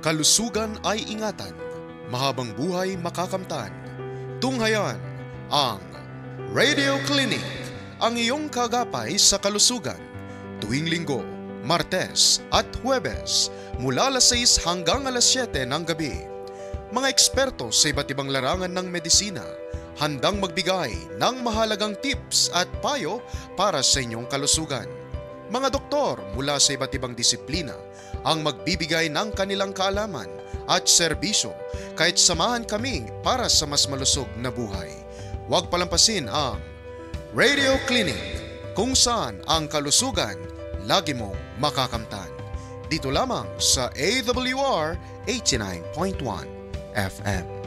Kalusugan ay ingatan, mahabang buhay makakamtan. Tunghayan ang Radio Clinic, ang iyong kagapay sa kalusugan. Tuwing Linggo, Martes at Huwebes, mula alas 6 hanggang alas 7 ng gabi. Mga eksperto sa iba't ibang larangan ng medisina, handang magbigay ng mahalagang tips at payo para sa inyong kalusugan. Mga doktor mula sa iba't ibang disiplina ang magbibigay ng kanilang kaalaman at serbisyo, kahit samahan kami para sa mas malusog na buhay. Huwag palampasin ang Radio Clinic, kung saan ang kalusugan lagi mong makakamtan. Dito lamang sa AWR 89.1 FM.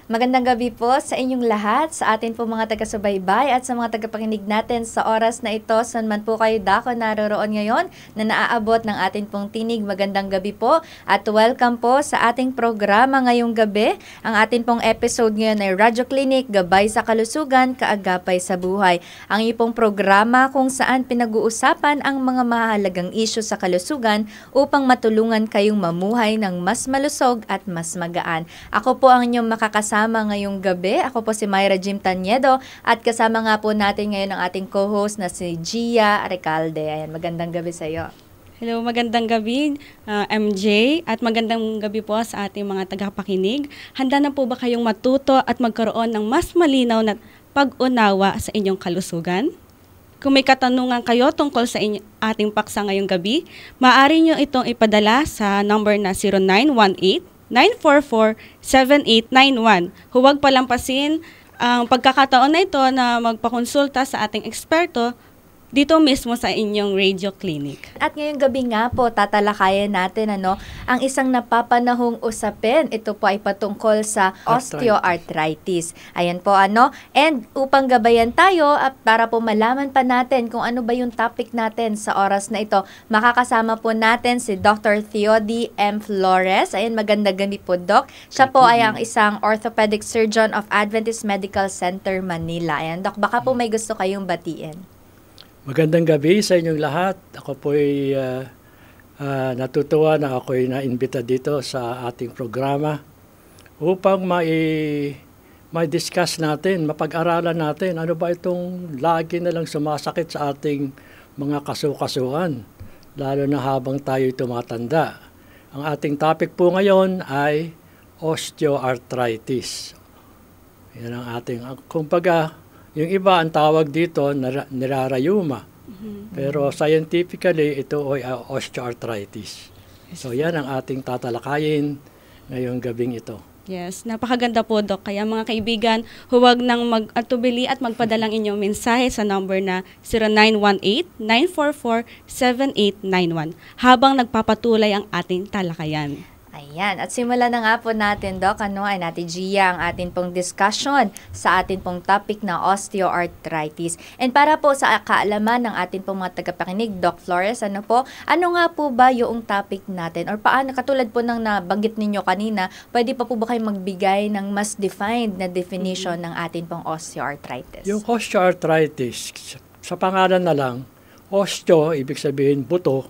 Magandang gabi po sa inyong lahat, sa atin po mga taga-subaybay at sa mga tagapakinig natin sa oras na ito, saan man po kayo dako naroroon ngayon na naaabot ng atin pong tinig. Magandang gabi po at welcome po sa ating programa ngayong gabi. Ang atin pong episode ngayon ay Radio Clinic, Gabay sa Kalusugan, Kaagapay sa Buhay. Ang iyong programa kung saan pinag-uusapan ang mga mahalagang isyu sa kalusugan upang matulungan kayong mamuhay ng mas malusog at mas magaan. Ako po ang inyong makakasama ngayong gabi. Ako po si Myra Jim Tanyedo at kasama nga po natin ngayon ang ating co-host na si Gia Recalde. Ayan, magandang gabi sa iyo. Hello, magandang gabi MJ at magandang gabi po sa ating mga tagapakinig. Handa na po ba kayong matuto at magkaroon ng mas malinaw na pag-unawa sa inyong kalusugan? Kung may katanungan kayo tungkol sa ating paksa ngayong gabi, maaari nyo itong ipadala sa number na 0918-944-7891. Huwag palampasin ang pagkakataon na ito na magpakonsulta sa ating eksperto dito mismo sa inyong radio clinic. At ngayong gabi nga po, tatalakayan natin ang isang napapanahong usapin. Ito po ay patungkol sa osteoarthritis. Ayan po And upang gabayan tayo at para po malaman pa natin kung ano ba yung topic natin sa oras na ito, makakasama po natin si Dr. Theody M. Flores. Ayan, magandang gabi po, Doc. Siya po ay ang isang orthopedic surgeon of Adventist Medical Center, Manila. Ayan, Doc, baka po may gusto kayong batiin. Magandang gabi sa inyong lahat. Ako po'y natutuwa na ako'y na-imbita dito sa ating programa upang mai-discuss natin, mapag-aralan natin ano ba itong lagi na lang sumasakit sa ating mga kasukasuan, lalo na habang tayo'y tumatanda. Ang ating topic po ngayon ay osteoarthritis. Yan ang ating, kumbaga, yung iba ang tawag dito nirarayuma. Pero scientifically, ito ay osteoarthritis. So yan ang ating tatalakayin ngayong gabing ito. Yes, napakaganda po, Doc. Kaya mga kaibigan, huwag nang mag-atubili at magpadalang inyong mensahe sa number na 0918-944-7891 habang nagpapatuloy ang ating talakayan. Ayan, at simulan na nga po natin, Doc, ay natin Gia, ang atin pong discussion sa atin pong topic na osteoarthritis. And para po sa kaalaman ng atin pong mga tagapakinig, Doc Flores, ano nga po ba yung topic natin? Or paano, katulad po ng nabanggit ninyo kanina, pwede pa po ba kayo magbigay ng mas defined na definition ng atin pong osteoarthritis? Yung osteoarthritis, sa pangalan na lang, osteo, ibig sabihin buto,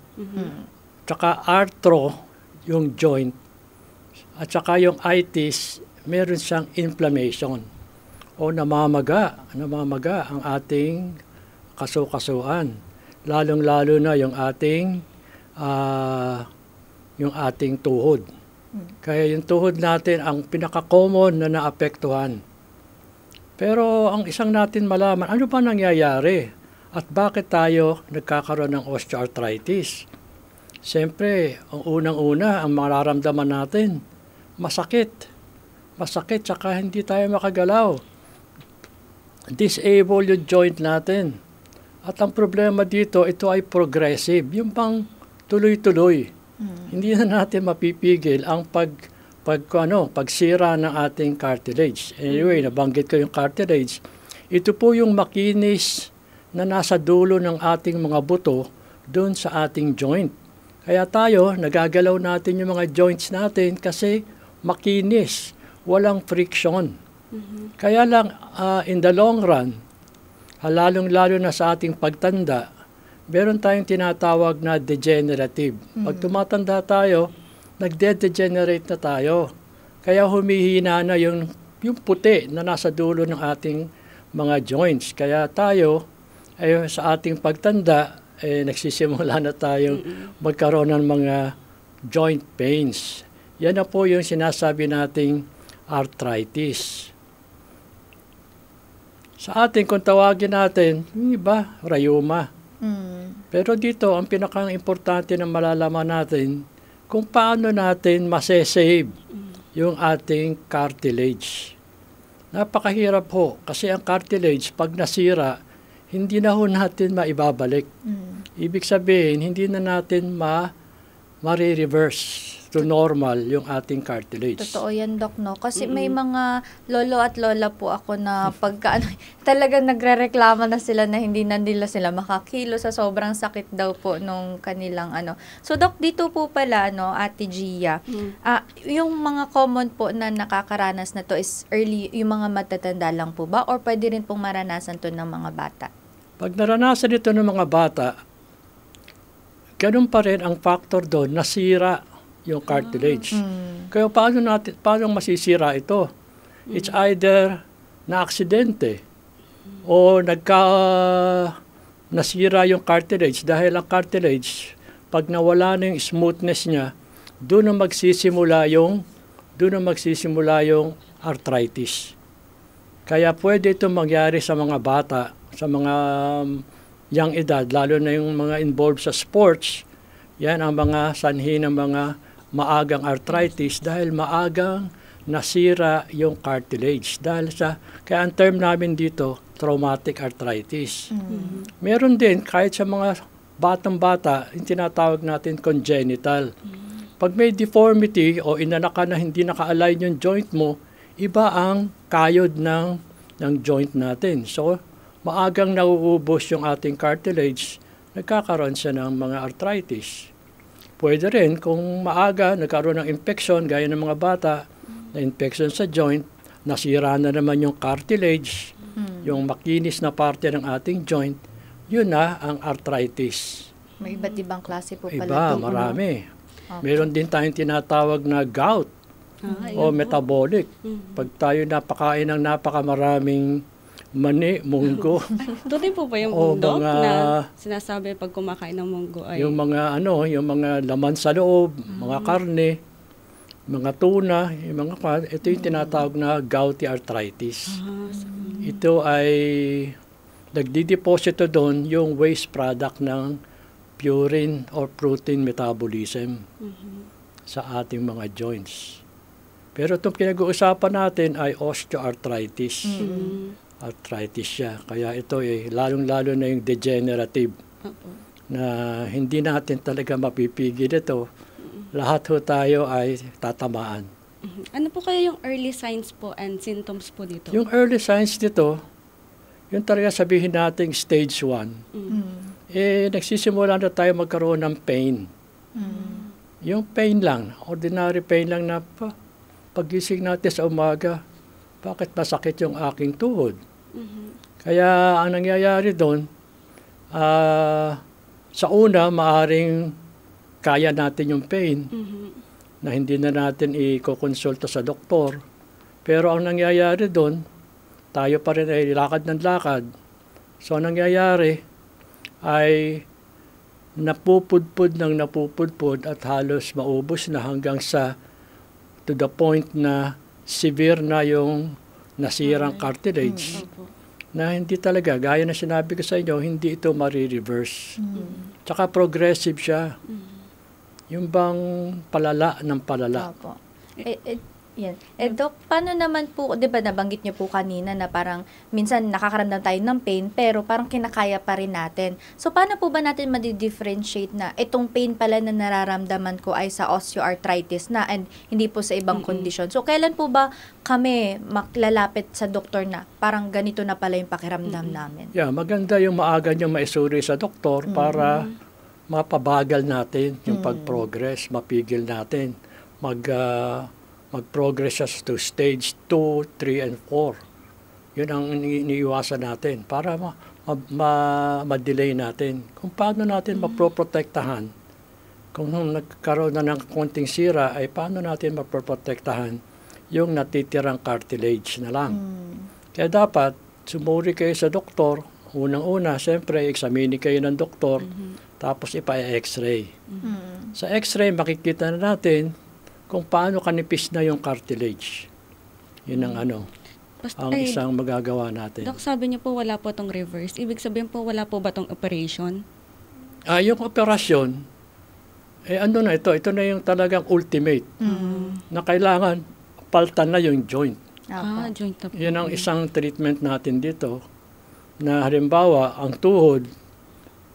tsaka arthro, yung joint, at saka yung itis, meron siyang inflammation o namamaga ang ating kasukasuan, lalong-lalo na yung ating tuhod. Kaya yung tuhod natin ang pinaka-common na naapektuhan. Pero ang isang natin malaman, ano ba nangyayari at bakit tayo nagkakaroon ng osteoarthritis? Siyempre, ang unang-una, ang mararamdaman natin, masakit, tsaka hindi tayo makagalaw. Disable yung joint natin. At ang problema dito, ito ay progressive, yung pang tuloy-tuloy. Hindi na natin mapipigil ang pagsira ng ating cartilage. Anyway, nabanggit ko yung cartilage. Ito po yung makinis na nasa dulo ng ating mga buto doon sa ating joint. Kaya tayo, nagagalaw natin yung mga joints natin kasi makinis walang friction. Kaya lang, in the long run, lalong-lalo na sa ating pagtanda, meron tayong tinatawag na degenerative. Pag tumatanda tayo, nagde-degenerate na tayo. Kaya humihina na yung puti na nasa dulo ng ating mga joints. Kaya tayo, sa ating pagtanda, nagsisimula na tayong magkaroon ng mga joint pains. Yan na po yung sinasabi nating arthritis. Sa atin, kung tawagin natin, yung iba, rheuma. Pero dito, ang pinaka-importante na malalaman natin, kung paano natin masesave yung ating cartilage. Napakahirap ho, kasi ang cartilage, pag nasira, hindi na ho natin maibabalik. Ibig sabihin, hindi na natin ma-reverse to normal yung ating cartilage. Totoo yan, Doc, no? Kasi may mga lolo at lola po ako na pagka talagang nagrereklamo na sila na hindi na nila sila makakilo sa sobrang sakit daw po nung kanilang So, Doc, dito po pala, Ate Gia, yung mga common po na nakakaranas na to is early, yung mga matatanda lang po ba? Or pwede rin pong maranasan to ng mga bata? Pag naranasan ito ng mga bata, ganun pa rin ang factor doon, nasira yung cartilage. Kaya paano masisira ito? It's either na aksidente o nasira yung cartilage dahil ang cartilage, pag nawala na yung smoothness niya, doon na magsisimula yung arthritis. Kaya pwede ito mangyari sa mga bata, sa mga young edad, lalo na yung mga involved sa sports. Yan ang mga sanhi ng mga maagang arthritis dahil maagang nasira yung cartilage. Kaya ang term namin dito, traumatic arthritis. Meron din, kahit sa mga batang-bata, yung tinatawag natin congenital. Pag may deformity o inanak ka na hindi naka-align yung joint mo, iba ang kayod ng joint natin. So, maagang nauubos yung ating cartilage, nagkakaroon siya ng mga arthritis. Pwede rin kung maaga nagkaroon ng infection, gaya ng mga bata, na infection sa joint, nasira na naman yung cartilage, yung makinis na parte ng ating joint, yun na ang arthritis. May iba't ibang klase po pala. Iba, marami. Okay. Meron din tayong tinatawag na gout o metabolic. Pag tayo napakain ng napakamaraming mani, munggo. Doon din po ba yung bundok na sinasabi pag kumakain ng munggo ay? Yung mga laman sa loob, mga karne, mga tuna, ito yung tinatawag na gouty arthritis. Ito ay nagdideposito doon yung waste product ng purine or protein metabolism sa ating mga joints. Pero itong pinag-uusapan natin ay osteoarthritis. Arthritis siya. Kaya ito lalong-lalo na yung degenerative na hindi natin talaga mapipigil ito. Lahat ho tayo ay tatamaan. Ano po kaya yung early signs po and symptoms po dito? Yung early signs dito, yung talaga sabihin natin stage 1. Nagsisimula na tayo magkaroon ng pain. Yung pain lang, ordinary pain lang na pagising natin sa umaga, bakit masakit yung aking tuhod? Kaya ang nangyayari doon, sa una, maaring kaya natin yung pain na hindi na natin i-konsulta sa doktor. Pero ang nangyayari doon, tayo pa rin ay lakad ng lakad. So ang nangyayari ay napupudpud at halos maubos na hanggang sa to the point na severe na yung nasirang cartilage na hindi talaga, gaya na sinabi ko sa inyo, hindi ito marireverse. Tsaka progressive siya. Yung bang palala ng palala. Opo. Yan. Doc, paano naman po, di ba nabanggit niyo po kanina na parang minsan nakakaramdam tayo ng pain pero parang kinakaya pa rin natin. So, paano po ba natin ma-differentiate na itong pain pala na nararamdaman ko ay sa osteoarthritis na and hindi po sa ibang kondisyon? So, kailan po ba kami maglalapit sa doktor na parang ganito na pala yung pakiramdam namin? Yeah, maganda yung maaga nyo maisuri sa doktor para mapabagal natin yung pag-progress, mapigil natin, mag-progress siya to stage 2, 3, and 4. Yun ang iniiwasan natin para ma-delay natin. Kung paano natin maproprotektahan, kung nagkaroon na ng konting sira, ay paano natin maproprotektahan yung natitirang cartilage na lang. Kaya dapat, sumuri kayo sa doktor. Unang-una, siyempre, examine kayo ng doktor, tapos ipa-x-ray. Sa x-ray, makikita na natin kung paano kanipis na yung cartilage. Yun ang ang isang magagawa natin. Dok, sabi niyo po wala po tong reverse. Ibig sabihin po wala po ba tong operation? Yung operasyon, ito na yung talagang ultimate na kailangan paltan na yung joint. Joint na po. Yan ang isang treatment natin dito na halimbawa, ang tuhod,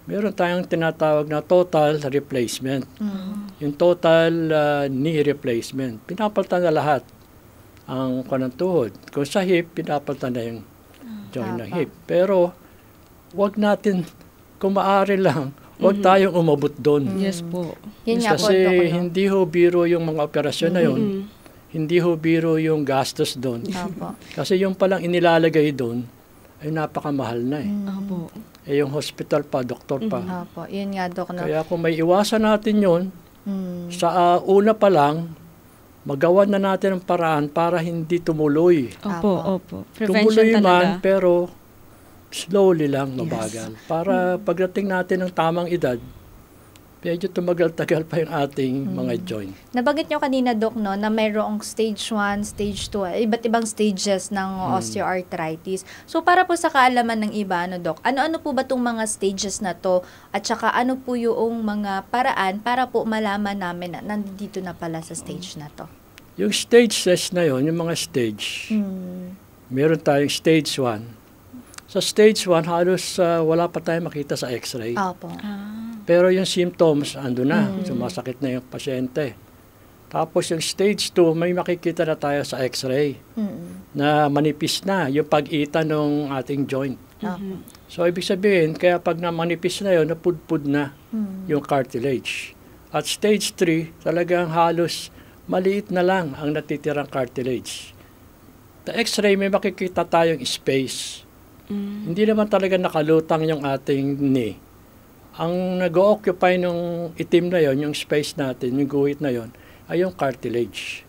meron tayong tinatawag na total replacement. Yung total knee replacement. Pinapaltan na lahat ang kanang tuhod. Kung sa hip, pinapaltan na yung joint ng hip. Pero, wag natin, kung maaari lang, wag tayong umabot doon. Yes po. Yun nga po, Kasi Dok, hindi ho biro yung mga operasyon na yun. Hindi ho biro yung gastos doon. Kasi yung palang inilalagay doon, ay napakamahal na Opo. yung hospital pa, doktor pa. Opo, yun nga, Dok. No? Kaya kung may iwasan natin yun, sa una pa lang, magawa na natin ang paraan para hindi tumuloy. Opo. Tumuloy Prevention man, talaga. pero slowly lang, mabagal. Para pagdating natin ng tamang edad, medyo tumagal-tagal pa yung ating mga joint. Nabanggit nyo kanina, Dok, no, na mayroong stage 1, stage 2, iba't ibang stages ng osteoarthritis. So, para po sa kaalaman ng iba, Dok, ano-ano po ba itong mga stages na to? At saka, ano po yung mga paraan para po malaman namin na nandito na pala sa stage na to? Yung stages na yon, yung mga stage, meron tayong stage 1. Sa stage 1, halos wala pa tayong makita sa x-ray. Opo. Pero yung symptoms, ando na. Sumasakit na yung pasyente. Tapos yung stage 2, may makikita na tayo sa x-ray na manipis na yung pag-ita ng ating joint. So, ibig sabihin, kaya pag manipis na yun, napudpud na yung cartilage. At stage 3, talagang halos maliit na lang ang natitirang cartilage. Sa x-ray, may makikita tayong space. Hindi naman talaga nakalutang yung ating knee. Ang nag-occupy ng itim na yon, yung space natin, yung guhit na yon, ay yung cartilage.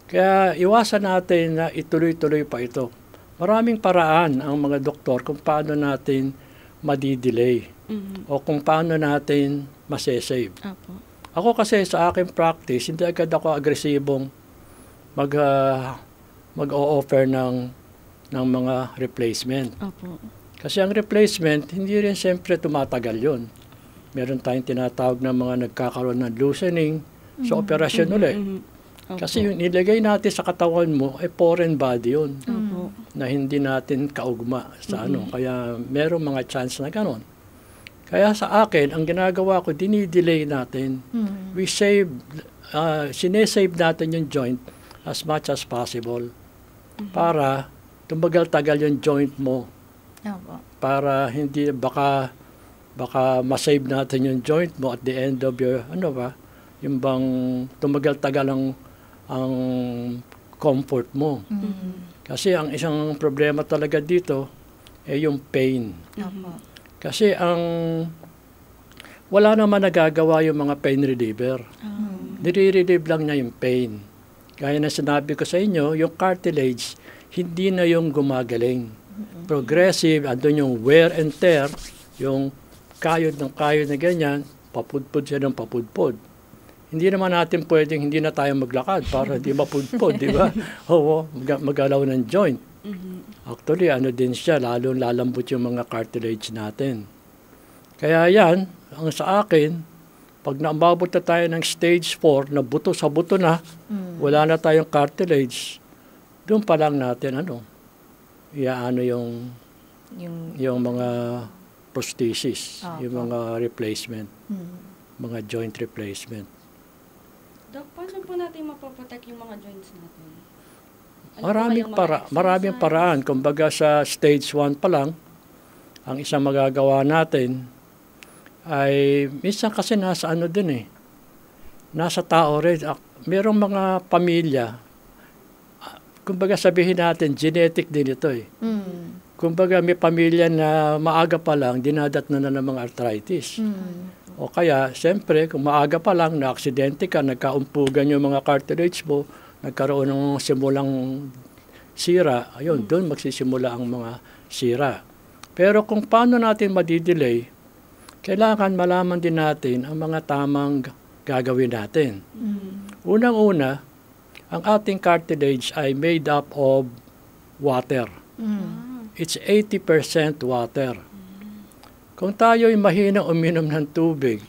Kaya iwasan natin na ituloy-tuloy pa ito. Maraming paraan ang mga doktor kung paano natin madidelay o kung paano natin masesave. Ako kasi sa aking practice, hindi agad ako agresibong mag-o-offer ng mga replacement. Kasi ang replacement, hindi rin siyempre tumatagal yun. Meron tayong tinatawag na mga nagkakaroon ng loosening sa operasyon ulit. Kasi yung nilagay natin sa katawan mo ay foreign body yun. Na hindi natin kaugma sa Kaya meron mga chance na ganon. Kaya sa akin, ang ginagawa ko, dinidelay natin. We sinesave natin yung joint as much as possible para tumagal-tagal yung joint mo. Para hindi baka ma-save natin yung joint mo at the end of your yung bang tumagal-tagal ang comfort mo. Kasi ang isang problema talaga dito ay yung pain. Kasi wala naman nagagawa yung mga pain reliever. Nire-relieve lang niya yung pain. Gaya na sinabi ko sa inyo, yung cartilage hindi na yung gumagaling. Progressive, andun yung wear and tear, yung kayod na ganyan, papudpud siya ng papudpud. Hindi naman natin pwedeng hindi na tayo maglakad para di mapudpud, di ba? Oo, magalaw ng joint. Actually, din siya, lalo lalambot yung mga cartilage natin. Kaya yan, ang sa akin, pag naambabot na tayo ng stage 4, na buto sa buto na, wala na tayong cartilage, doon pa lang natin, yung mga prosthesis, yung mga replacement, mga joint replacement. Dok, paano po natin mapoprotect yung mga joints natin? Maraming paraan. Kumbaga sa stage 1 pa lang, ang isang magagawa natin ay minsan kasi nasa nasa tao rin. Merong mga pamilya, kumbaga sabihin natin, genetic din ito eh. Kumbaga may pamilya na maaga pa lang, dinadat na ng mga arthritis. O kaya, siyempre, kung maaga pa lang, na-aksidente ka, nagkaumpugan yung mga cartilage mo, nagkaroon ng simulang sira, ayun, doon magsisimula ang mga sira. Pero kung paano natin madidelay, kailangan malaman din natin ang mga tamang gagawin natin. Unang-una, ang ating cartilage ay made up of water. It's 80% water. Kung tayo ay mahinang uminom ng tubig,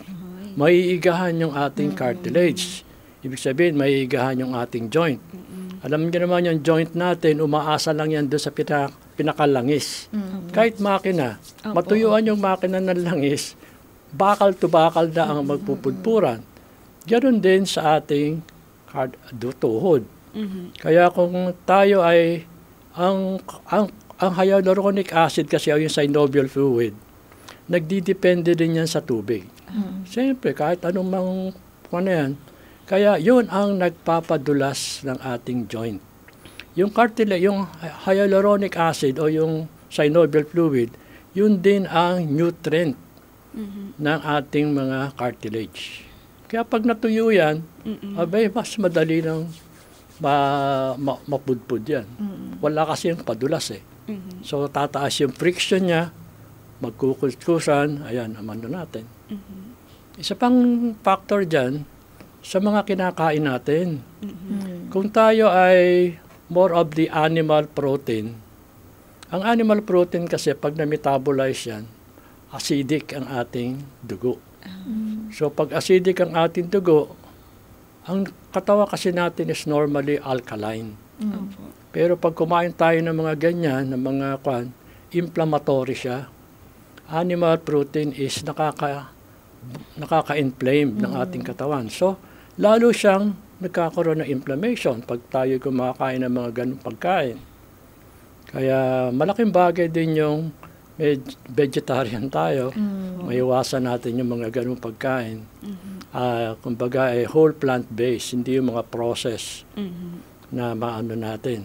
maiigahan yung ating cartilage. Ibig sabihin, maiigahan yung ating joint. Alam niyo naman yung joint natin, umaasa lang yan doon sa pinakalangis. Kahit makina, matuyuan yung makina ng langis, bakal to bakal na ang magpupudpuran. Ganon din sa ating tuhod. Kaya kung tayo ay, ang hyaluronic acid kasi ay yung synovial fluid, nagdidepende din yan sa tubig. Siyempre, kahit anong yan. Kaya yun ang nagpapadulas ng ating joint. Yung cartilage, yung hyaluronic acid o yung synovial fluid, yun din ang nutrient ng ating mga cartilage. Kaya pag natuyo yan, abay, mas madali nang mapudpud yan. Wala kasi yung padulas eh. So, tataas yung friction niya, magkukuskusan, ayan, amando natin. Isa pang factor dyan, sa mga kinakain natin. Kung tayo ay more of the animal protein, ang animal protein kasi pag na-metabolize yan, acidic ang ating dugo. So pag acidic ang ating dugo, ang katawan kasi natin is normally alkaline. Pero pag kumain tayo ng mga ganyan, ng mga inflammatory siya, animal protein is nakaka-inflame ng ating katawan. So, lalo siyang nagkakaroon ng inflammation pag tayo kumakain ng mga ganung pagkain. Kaya malaking bagay din yung vegetarian tayo. Maiwasan natin yung mga ganung pagkain. Kumbaga ay whole plant-based, hindi yung mga process na maano natin.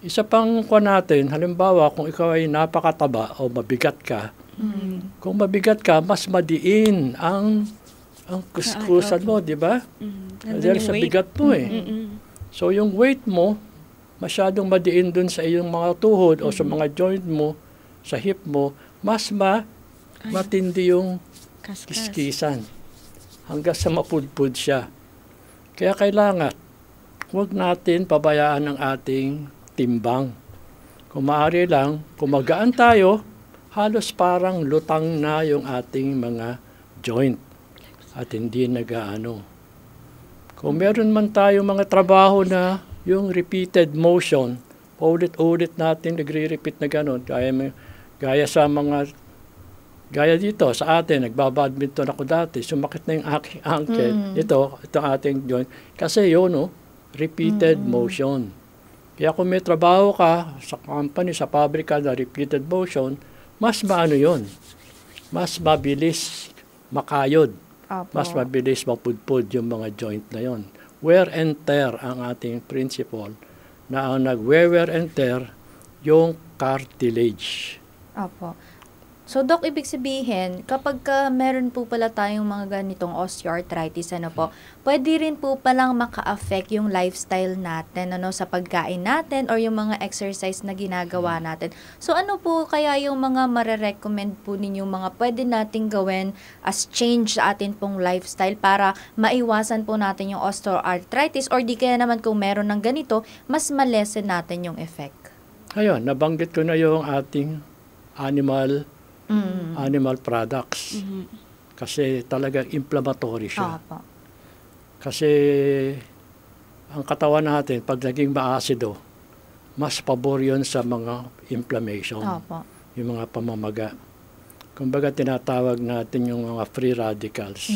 Isa pang natin, halimbawa kung ikaw ay napakataba o mabigat ka, kung mabigat ka, mas madiin ang kuskusan mo, di ba? Dahil sa bigat mo eh. So yung weight mo, masyadong madiin dun sa iyong mga tuhod o sa mga joint mo, sa hip mo, mas matindi yung kiskisan hanggang sa mapudpud siya. Kaya kailangan, huwag natin pabayaan ang ating timbang. Kung maaari lang, kung magaan tayo, halos parang lutang na yung ating mga joint at hindi nagaano. Kung meron man tayo mga trabaho na yung repeated motion, ulit-ulit natin nagre-repeat na gano'n, gaya dito sa atin, nagbabadminton ako dati, sumakit na yung aking ankle, itong ating joint, kasi yun, repeated motion. Kaya kung may trabaho ka sa company, sa pabrika na repeated motion, mas maano yun, mas mabilis makayod. Mas mabilis mapudpud yung mga joint na yon. Wear and tear ang ating principle na ang nag-wear and tear yung cartilage. Opo. So, Doc, ibig sabihin, kapag meron po pala tayong mga ganitong osteoarthritis, pwede rin po palang maka-affect yung lifestyle natin, sa pagkain natin or yung mga exercise na ginagawa natin. So, ano po kaya yung mga marerecommend po ninyo, mga pwede nating gawin as change sa atin pong lifestyle para maiwasan po natin yung osteoarthritis or di kaya naman kung meron ng ganito, mas malesen natin yung effect? Ayun, nabanggit ko na yung ating animal products. Kasi talagang inflammatory siya. Kasi ang katawan natin, pag naging maasido, mas pabor yun sa mga inflammation. Yung mga pamamaga. Kumbaga tinatawag natin yung mga free radicals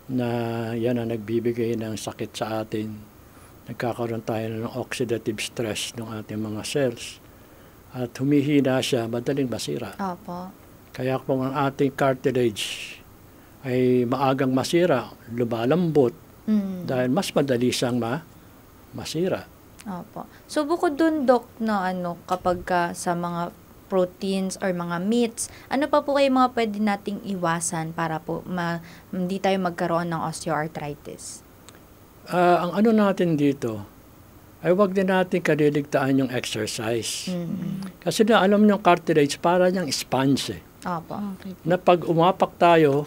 na yan ang nagbibigay ng sakit sa atin. Nagkakaroon tayo ng oxidative stress ng ating mga cells. At humihina siya, madaling masira. Kaya kung ang ating cartilage ay maagang masira, lumalambot, Mm. dahil mas madali siyang masira. Opo. So bukod dun, Doc, na kapag sa mga proteins or mga meats, ano pa po kayo mga pwede nating iwasan para po hindi tayo magkaroon ng osteoarthritis? Ang ano natin dito, ay wag din natin kaliligtaan yung exercise. Mm. Kasi na alam nyo, cartilage para niyang sponge. Opo. Okay. Na pag umapak tayo,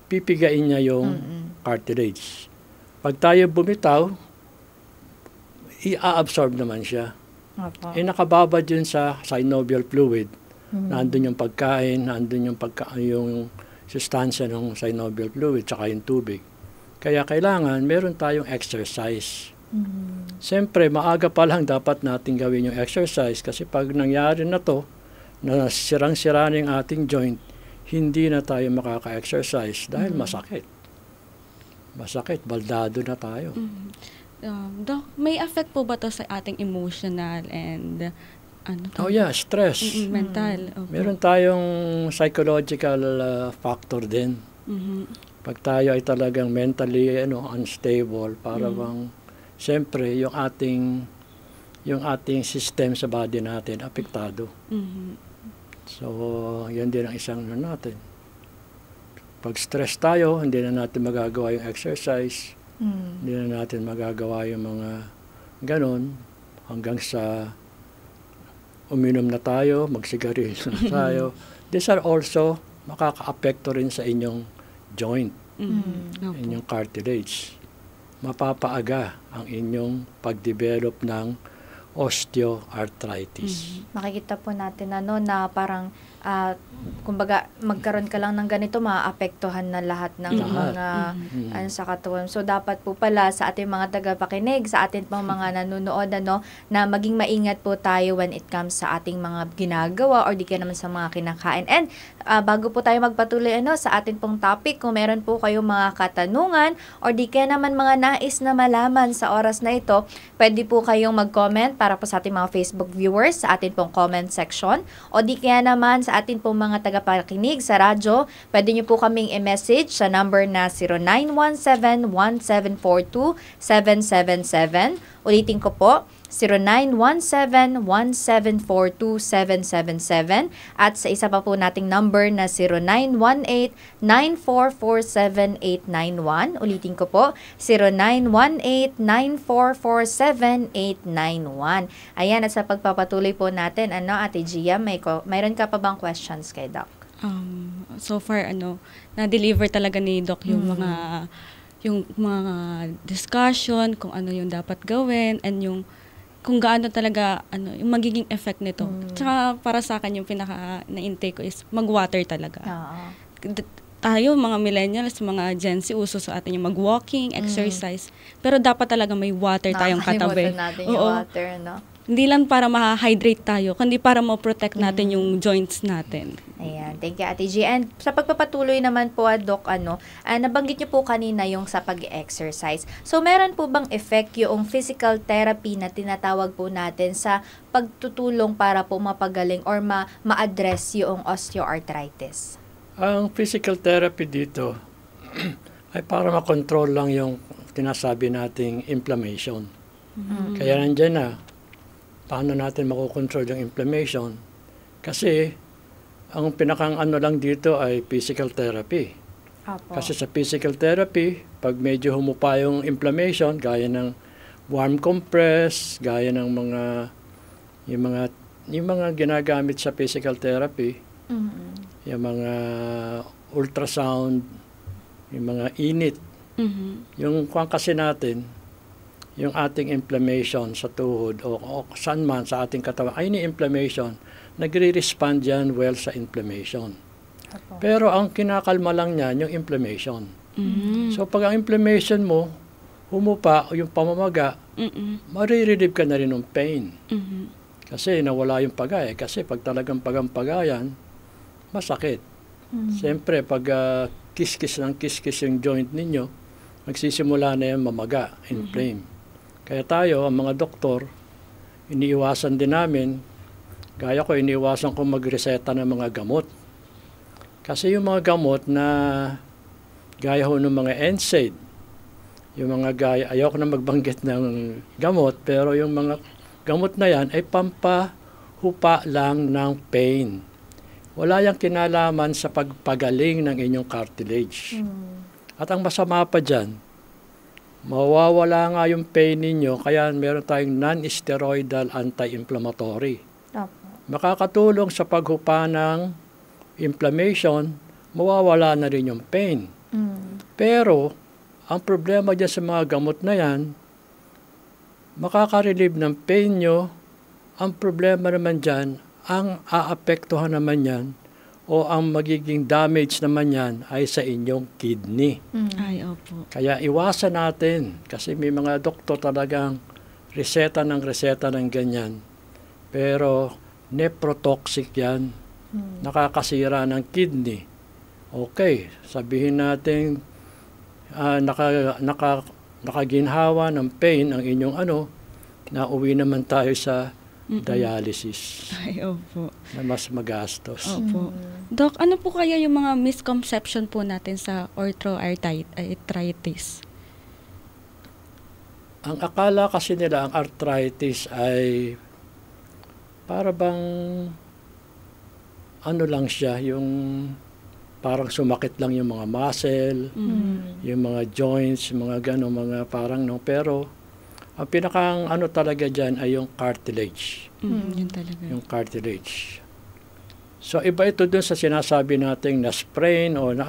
pipigain niya yung Mm-mm. cartilage. Pag tayo bumitaw, i-absorb naman siya. Opo. Nakababad yun sa synovial fluid. Mm. Nandun yung pagkain, nandun yung sustansya ng synovial fluid, tsaka yung tubig. Kaya kailangan meron tayong exercise. Mm. Siyempre, maaga pa lang dapat natin gawin yung exercise kasi pag nangyari na to, na sirang-sira na yung ating joint, hindi na tayo makaka-exercise dahil masakit. Masakit, baldado na tayo. Doc, may effect po ba to sa ating emotional and Oh yeah, stress. mental? Opo. Meron tayong psychological factor din. Mhm. Pag tayo ay talagang mentally unstable, para bang siyempre yung ating system sa body natin apektado. Mhm. So, yan din ang isang natin. Pag stress tayo, hindi na natin magagawa yung exercise, Mm. hindi na natin magagawa yung mga ganon, hanggang sa uminom na tayo, magsigarilyo na tayo. These are also makaka-apekto rin sa inyong joint, Mhm. Opo. inyong cartilage. Mapapaaga ang inyong pag-develop ng osteoarthritis. Makikita po natin na parang kumbaga magkaroon ka lang ng ganito, maapektuhan na lahat ng Lahat. mga Mhm. sa katawan. So dapat po pala sa ating mga tagapakinig, sa ating pang mga nanonood na maging maingat po tayo when it comes sa ating mga ginagawa or di kaya naman sa mga kinakain. And bago po tayo magpatuloy sa ating pong topic, kung meron po kayong mga katanungan or di kaya naman mga nais na malaman sa oras na ito, pwede po kayong mag-comment para po sa ating mga Facebook viewers sa ating pong comment section, o di kaya naman sa ating pong mga tagapakinig sa radyo, pwede nyo po kaming i-message sa number na 0917-1742-777. Ulitin ko po, 0917-1742-777, at sa isa pa po nating number na 0918-944-7891. Ulitin ko po, 0918-944-7891. Ayan, at sa pagpapatuloy po natin, Ate Gia, mayroon ka pa bang questions kay Doc? So far, na-deliver talaga ni Doc yung mga discussion, kung ano yung dapat gawin, and yung kung gaano talaga yung magiging effect nito. Tsaka para sa akin yung pinaka na-intake ko is mag-water talaga. Oo. Tayo mga millennials, mga Gen Z, uso sa atin yung mag-walking, exercise. Pero dapat talaga may water tayong katabi. Nakakalimutan natin yung Oo. water, Hindi lang para ma-hydrate tayo, kundi para ma-protect natin yung joints natin. Ayan, thank you, Ate G. And sa pagpapatuloy naman po, Doc, nabanggit niyo po kanina yung sa pag-exercise. So, meron po bang effect yung physical therapy na tinatawag po natin sa pagtutulong para po mapagaling or ma-address yung osteoarthritis? Ang physical therapy dito ay para makontrol lang yung tinasabi nating inflammation. Kaya nandyan na, paano natin makokontrol yung inflammation? Kasi, ang pinakang lang dito ay physical therapy. Apo. Kasi sa physical therapy, pag medyo humupa yung inflammation, gaya ng warm compress, gaya ng yung mga ginagamit sa physical therapy, yung mga ultrasound, yung mga init, yung kasi natin, yung ating inflammation sa tuhod o saan man sa ating katawan, ay inflammation, nagre-respond yan well sa inflammation. Apo. Pero ang kinakalma lang niyan, yung inflammation. So pag ang inflammation mo, humupa, yung pamamaga, marirelieve ka na rin ng pain. Kasi nawala yung pagay. Kasi pag talagang pagampagayan, masakit. Siyempre, pag kiskis yung joint ninyo, magsisimula na yan mamaga, inflame. Kaya tayo, ang mga doktor, iniiwasan din namin, gaya ko, iniiwasan ko magreseta ng mga gamot. Kasi yung mga gamot na gaya ho ng mga NSAID, yung mga gaya, ayoko na magbanggit ng gamot, pero yung mga gamot na yan ay pampahupa lang ng pain. Wala yang kinalaman sa pagpagaling ng inyong cartilage. At ang masama pa dyan, mawawala nga yung pain ninyo, kaya meron tayong non-steroidal anti-inflammatory. Makakatulong sa paghupa ng inflammation, mawawala na rin yung pain. Pero, ang problema dyan sa mga gamot na yan, makaka-relieve ng pain nyo. Ang problema naman dyan, ang aapektuhan naman yan o ang magiging damage naman yan ay sa inyong kidney. Ay, opo. Kaya iwasan natin kasi may mga doktor talagang reseta ng ganyan. Pero nephrotoxic yan. Nakakasira ng kidney. Okay, sabihin natin nakaginhawa ng pain ang inyong nauwi naman tayo sa dialysis Ay, opo. na mas magastos. Opo. Doc, ano po kaya yung mga misconception po natin sa arthritis? Ang akala kasi nila ang arthritis ay para bang lang siya, yung parang sumakit lang yung mga muscle, yung mga joints, mga gano'n, mga parang pero ang pinakang talaga dyan ay yung cartilage. Yun talaga. Yung cartilage. So, iba ito dun sa sinasabi nating na-sprain o na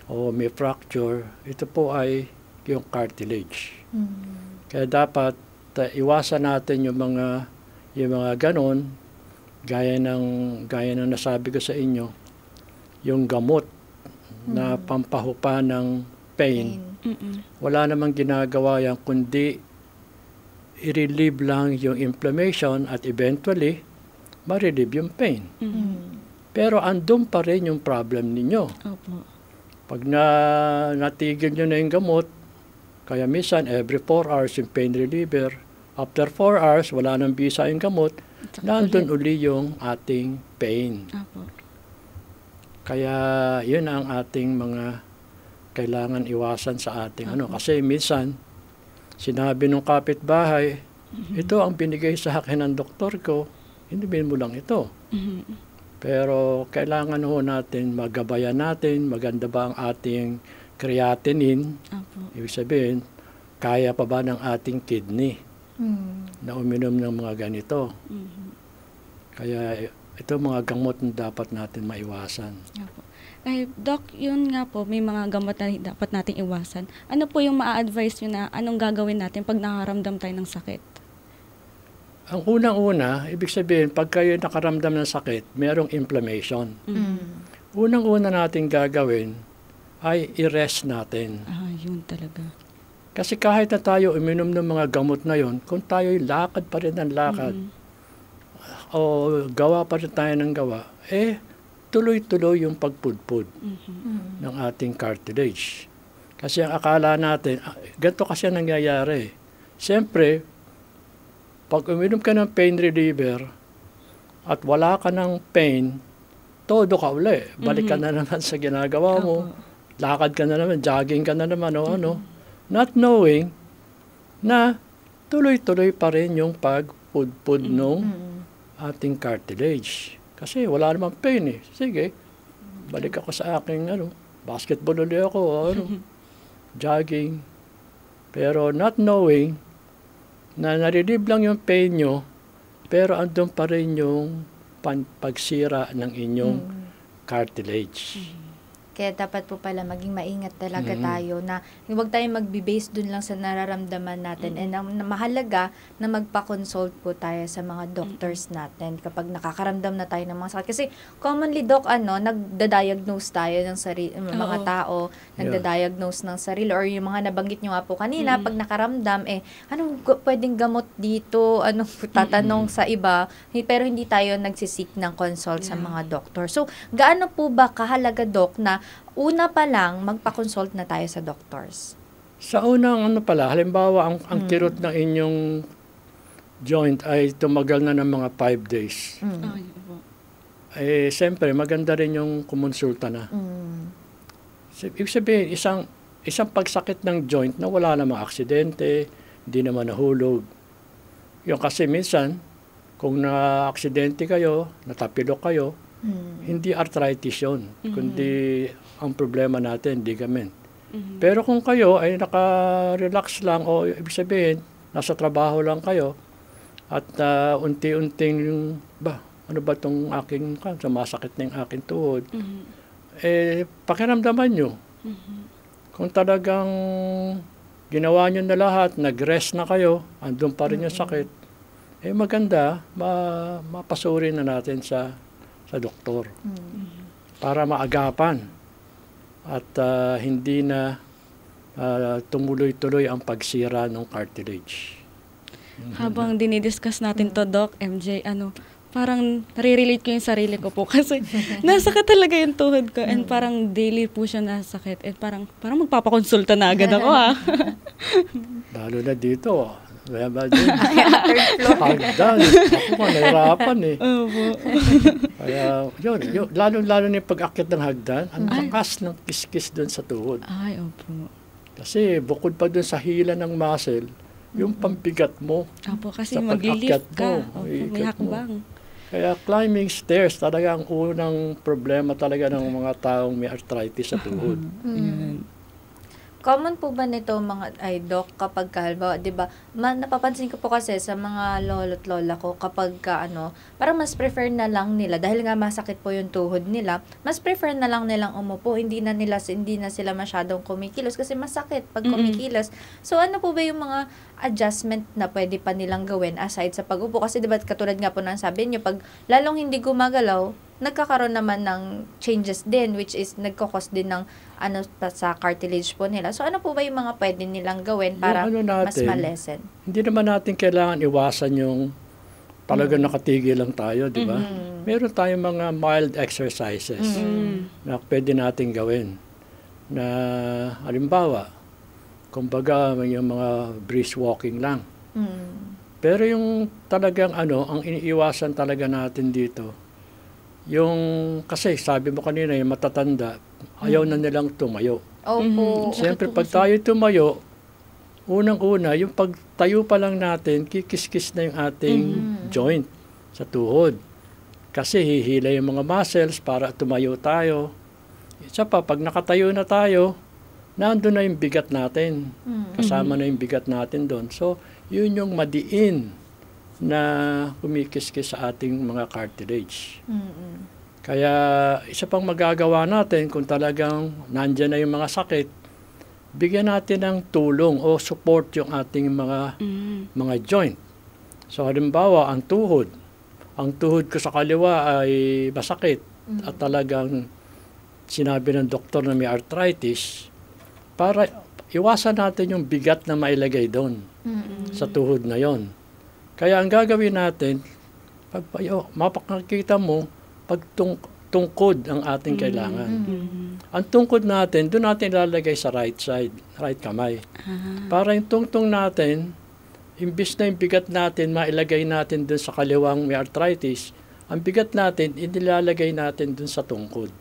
o may fracture. Ito po ay yung cartilage. Kaya dapat iwasan natin yung mga ganon, gaya ng nasabi ko sa inyo, yung gamot na pampahupa ng pain. Wala namang ginagawa yan kundi i-relieve lang yung inflammation at eventually ma-relieve yung pain. Pero andun pa rin yung problem ninyo. Opo. Pag natigil nyo na yung gamot, kaya minsan every 4 hours yung pain reliever, after 4 hours wala nang bisa yung gamot, nandun uli yung ating pain. Opo. Kaya yun ang ating mga kailangan iwasan sa ating kasi minsan sinabi ng kapitbahay, ito ang binigay sa akin ng doktor ko, inumin mo lang ito. Pero kailangan natin magabayan natin, maganda ba ang ating creatinine, ibig sabihin, kaya pa ba ng ating kidney na uminom ng mga ganito. Kaya ito mga gamot na dapat natin maiwasan. Opo. Ay, Doc, yun nga po, may mga gamot na dapat nating iwasan. Ano po yung ma-advise nyo na anong gagawin natin pag nakaramdam tayo ng sakit? Ang unang-una, ibig sabihin, pag kayo nakaramdam ng sakit, merong inflammation. Unang-una natin gagawin ay i-rest natin. Yun talaga. Kasi kahit na tayo uminom ng mga gamot na yon, kung tayo'y lakad pa rin ng lakad, o gawa pa rin tayo ng gawa, tuloy-tuloy yung pagpudpud ng ating cartilage. Kasi ang akala natin, ganito kasi ang nangyayari. Siyempre, pag uminom ka ng pain reliever at wala ka ng pain, todo ka uli. Balik ka na naman sa ginagawa mo. Lakad ka na naman, jogging ka na naman, not knowing na tuloy-tuloy pa rin yung pagpudpud ng ating cartilage. Kasi wala namang pain Sige, balik ako sa aking basketball ulit ako, jogging. Pero not knowing na narirelieve lang yung pain nyo, pero andun pa rin yung pagsira ng inyong cartilage. Kaya dapat po pala maging maingat talaga tayo na huwag tayong magbe-base dun lang sa nararamdaman natin. And ang mahalaga na magpa-consult po tayo sa mga doctors natin kapag nakakaramdam na tayo ng mga sakit. Kasi commonly, Doc, nagda-diagnose tayo ng mga tao, nagda-diagnose ng sarili or yung mga nabanggit nyo nga po kanina, pag nakaramdam, anong pwedeng gamot dito? Anong tatanong sa iba? Pero hindi tayo nagsisik ng consult sa mga doctor. So, gaano po ba kahalaga, Doc, na una pa lang, magpa-consult na tayo sa doctors? Sa unang halimbawa, ang kirot ng inyong joint ay tumagal na ng mga 5 days. Siyempre, maganda rin yung kumonsulta na. Ibig sabihin, isang pagsakit ng joint na wala namang aksidente, hindi naman nahulog. Yung kasi minsan, kung na-aksidente kayo, natapilok kayo, hindi arthritis yun, kundi ang problema natin, ligament. Pero kung kayo ay naka-relax lang o ibig sabihin, nasa trabaho lang kayo at unti-unting ano ba itong aking, sumasakit na yung aking tuhod, pakiramdaman nyo. Kung talagang ginawa nyo na lahat, nag-rest na kayo, andun pa rin yung sakit, maganda, mapasuri na natin sa doktor para maagapan at hindi na tumuloy-tuloy ang pagsira ng cartilage. Habang dinidiscuss natin to, Doc, MJ, parang nare-relate ko yung sarili ko po kasi nasakit talaga yung tuhod ko and parang daily po siya nasakit and parang magpapakonsulta na agad ako Lalo na dito. Hagdan. Ako pa, nahirapan Kaya, yun, lalo na yung pag-akit ng hagdan, ang lakas ng kiskis doon sa tuhod. Ay, opo. Kasi bukod pa doon sa hila ng muscle, yung pambigat mo. Opo, kasi sa mag-lift ka. mo, Opo, may hakbang. Kaya climbing stairs talaga ang unang problema talaga ng mga taong may arthritis sa tuhod. Common po ba nito mga Doc kapag halimbawa, 'di ba? Napapansin ko po kasi sa mga lolo't lola ko kapag parang mas prefer na lang nila dahil nga masakit po yung tuhod nila, mas prefer na lang nilang umupo, hindi na sila masyadong kumikilos kasi masakit pag kumikilos. So ano po ba yung mga adjustment na pwede pa nilang gawin aside sa pag-upo? Kasi 'di ba katulad nga po ng sabi niyo, pag lalong hindi gumagalaw, nagkakaroon naman ng changes din which is nagko-cause din ng sa cartilage po nila. So ano po ba yung mga pwede nilang gawin para mas ma-lessen? Hindi naman natin kailangan iwasan yung talagang nakatigil lang tayo, di ba? Meron tayong mga mild exercises na pwede natin gawin. Na halimbawa, kumbaga yung mga brisk walking lang. Pero yung talagang ang iniiwasan talaga natin dito, yung, kasi sabi mo kanina, yung matatanda, ayaw na nilang tumayo. Opo. Siyempre, pag tayo tumayo, unang-una, yung pagtayo pa lang natin, kikis-kis na yung ating joint sa tuhod. Kasi hihila yung mga muscles para tumayo tayo. Isa pa, pag nakatayo na tayo, nandun na yung bigat natin. Kasama na yung bigat natin doon. So, yun yung madiin na kumikis-kis sa ating mga cartilage. Kaya isa pang magagawa natin kung talagang nandyan na yung mga sakit, bigyan natin ng tulong o support yung ating mga joint. So halimbawa, ang tuhod ko sa kaliwa ay masakit at talagang sinabi ng doktor na may arthritis, para iwasan natin yung bigat na mailagay doon sa tuhod na yon. Kaya ang gagawin natin, mapakakita mo, tungkod ang ating kailangan. Ang tungkod natin, doon natin ilalagay sa right side, right kamay. Para yung tungtong natin, imbis na yung bigat natin, mailagay natin doon sa kaliwang may arthritis, ang bigat natin, inilalagay natin doon sa tungkod.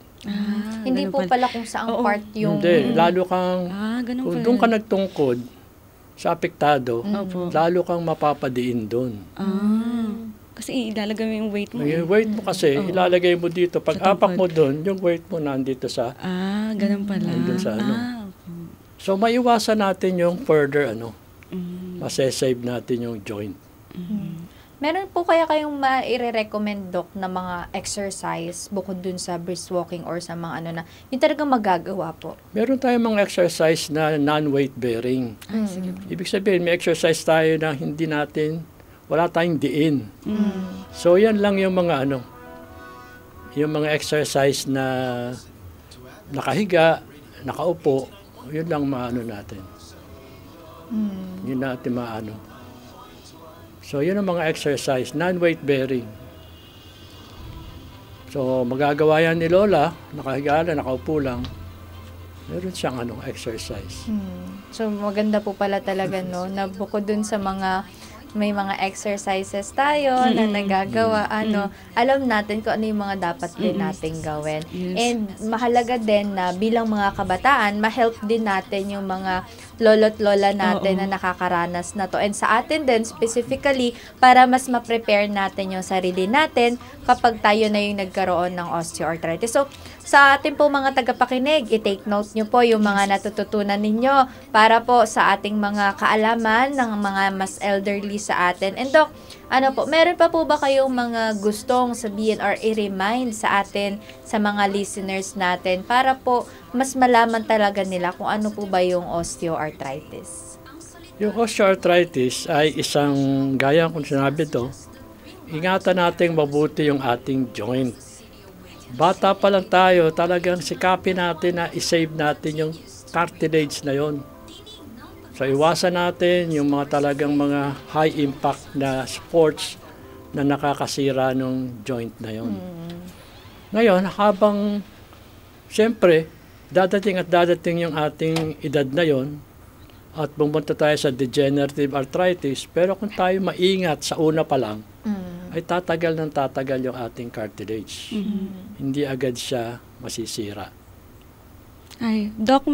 Hindi po pala kung saang part yung... Hindi, lalo kang, kung doon ka nagtungkod, sa apektado, lalo kang mapapadiin doon. Kasi ilalagay mo yung weight mo. Yung weight mo kasi, ilalagay mo dito. Pag apak mo doon, yung weight mo nandito sa... ganun pala. Nandun sa So, maiwasan natin yung further, masasave natin yung joint. Meron po kaya kayong mai-recommend, Doc, na mga exercise bukod dun sa brisk walking or sa mga na yung talagang magagawa po? Meron tayong mga exercise na non-weight bearing. Ibig sabihin, may exercise tayo na hindi natin, wala tayong diin. So, yan lang yung mga yung mga exercise na nakahiga, nakaupo, yun lang natin. Yun natin So, yun ang mga exercise, non-weight bearing. So, magagawa yan ni Lola, nakahiga lang, nakaupo lang. Meron siyang exercise. So, maganda po pala talaga, na bukod dun sa mga may mga exercises tayo na nagagawa, alam natin kung ano yung mga dapat din nating gawin. Yes. And mahalaga din na bilang mga kabataan, ma-help din natin yung mga lolo't lola natin na nakakaranas na to. And sa atin din, specifically, para mas ma-prepare natin yung sarili natin kapag tayo na yung nagkaroon ng osteoarthritis. So, sa ating po mga tagapakinig, i-take note nyo po yung mga natututunan ninyo para po sa ating mga kaalaman ng mga mas elderly sa atin. And Doc, meron pa po ba kayong mga gustong sabihin or i-remind sa atin, sa mga listeners natin, para po mas malaman talaga nila kung ano po ba yung osteoarthritis? Yung osteoarthritis ay isang, gaya kung sinabi to, ingatan natin mabuti yung ating joint. Bata pa lang tayo, talagang sikapin natin na isave natin yung cartilage na yon. So iwasan natin yung mga talagang mga high impact na sports na nakakasira ng joint na yon. Ngayon, habang siyempre, dadating yung ating edad na yon at pumunta tayo sa degenerative arthritis, pero kung tayo maingat sa una pa lang, ay tatagal yung ating cartilage. Hindi agad siya masisira. Ay, Doc,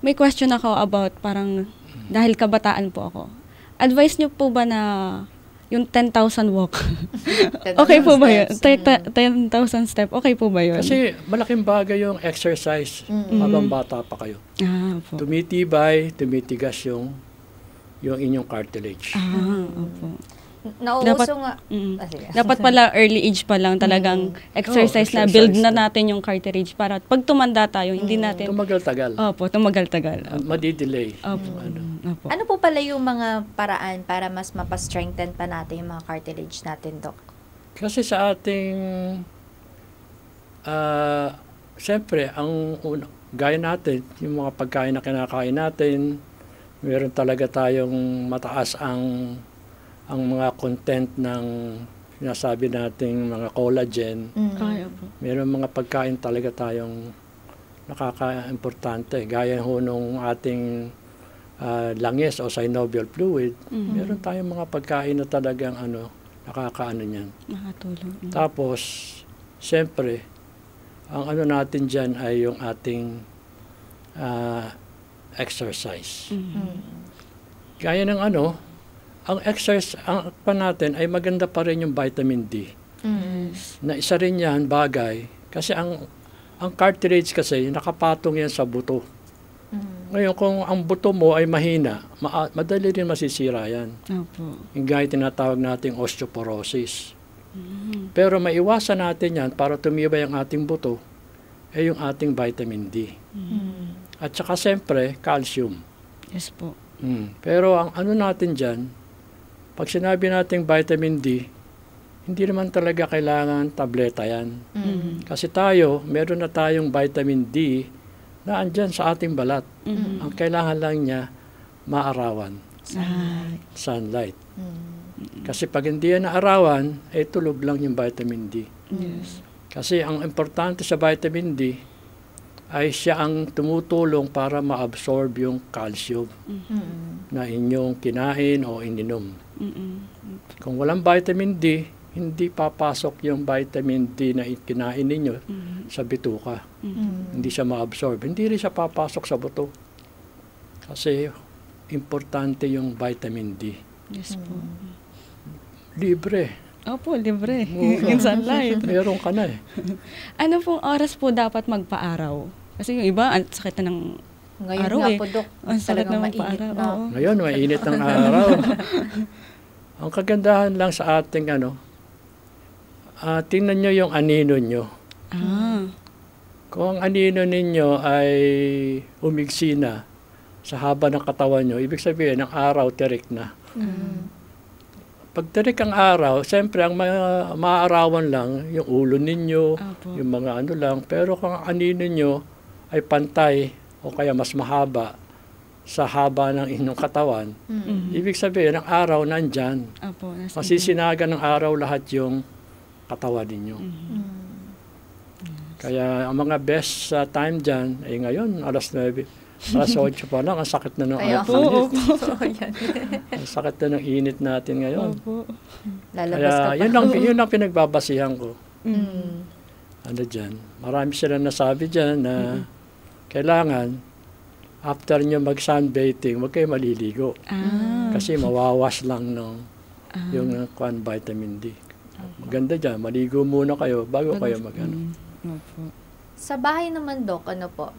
may question ako about parang dahil kabataan po ako. Advice niyo po ba na yung 10,000 walk? Okay po ba yun? 10,000 step, okay po ba yun? Kasi malaking bagay yung exercise habang bata pa kayo. Opo. Tumitigas yung inyong cartilage. Opo. Nauuso nga. Sige. Dapat pala early age pa lang talagang exercise na build na natin yung cartilage para pag tumanda tayo, hindi natin... Tumagal-tagal. Opo, tumagal-tagal. Madi-delay. Opo. Opo. Ano po pala yung mga paraan para mas mapastrengthen pa natin yung mga cartilage natin, Doc? Kasi sa ating... siyempre, gaya natin, yung mga pagkain na kinakain natin, meron talaga tayong mataas ang mga content ng sinasabi nating mga collagen. Opo. Meron mga pagkain talaga tayong nakaka-importante. Gaya ho nung ating langis o synovial fluid, meron tayong mga pagkain na talagang nakakaano niyan. Nakatulong. Tapos, siyempre, ang natin dyan ay yung ating exercise. Gaya ng ang exercise pa natin ay maganda pa rin yung vitamin D. Na isa rin yan bagay kasi ang cartilage kasi nakapatong yan sa buto. Ngayon kung ang buto mo ay mahina, madali rin masisira yan. Opo. Yung gaya tinatawag nating osteoporosis. Pero maiwasan natin yan para tumibay ang ating buto ay yung ating vitamin D. At saka siyempre calcium. Yes po. Pero ang natin dyan, pag sinabi nating vitamin D, hindi naman talaga kailangan tableta yan. Kasi meron na tayong vitamin D na andyan sa ating balat. Ang kailangan lang niya, maarawan. Sunlight. Kasi pag hindi yan naarawan, tulog lang yung vitamin D. Yes. Kasi ang importante sa vitamin D, ay siya ang tumutulong para ma-absorb yung calcium na inyong kinain o ininom. Kung walang vitamin D, hindi papasok yung vitamin D na kinain ninyo sa bituka. Hindi siya ma-absorb. Hindi rin siya papasok sa buto. Kasi importante yung vitamin D. Yes po. Libre. Opo, libre. In sunlight. Meron ka na Ano pong oras po dapat magpa-araw? Kasi yung iba, ang sakit na ng Ngayon araw nga po, Doc. Ang sakit na Talagang magpa-araw. mainit na. Oo. Ngayon, mainit ang araw. Ang kagandahan lang sa ating tingnan nyo yung anino nyo. Kung ang anino ninyo ay umigsi na sa haba ng katawan nyo, ibig sabihin, ang araw tirik na. Pag tirik ang araw, siyempre, ang maaarawan lang, yung ulo ninyo, yung mga lang. Pero kung ang anino nyo ay pantay o kaya mas mahaba sa haba ng inyong katawan, ibig sabihin, ang araw nandyan. Masisinagan ng araw lahat yung katawan ninyo. Kaya ang mga best time dyan, ngayon, alas 9, alas 8 pa lang, ang sakit na ng Kaya init. so, yan. Ang sakit na ng init natin ngayon. Opo. Lalabas ka Kaya pa. yun ang pinagbabasihan ko. Mm. Ano dyan, marami sila nasabi dyan na kailangan, after nyo mag-sunbathing, huwag kayo maliligo. Kasi mawawas lang yung vitamin D. Maganda dyan, maligo muna kayo bago kayo mag-ano. Opo. Sa bahay naman, Dok, ano po,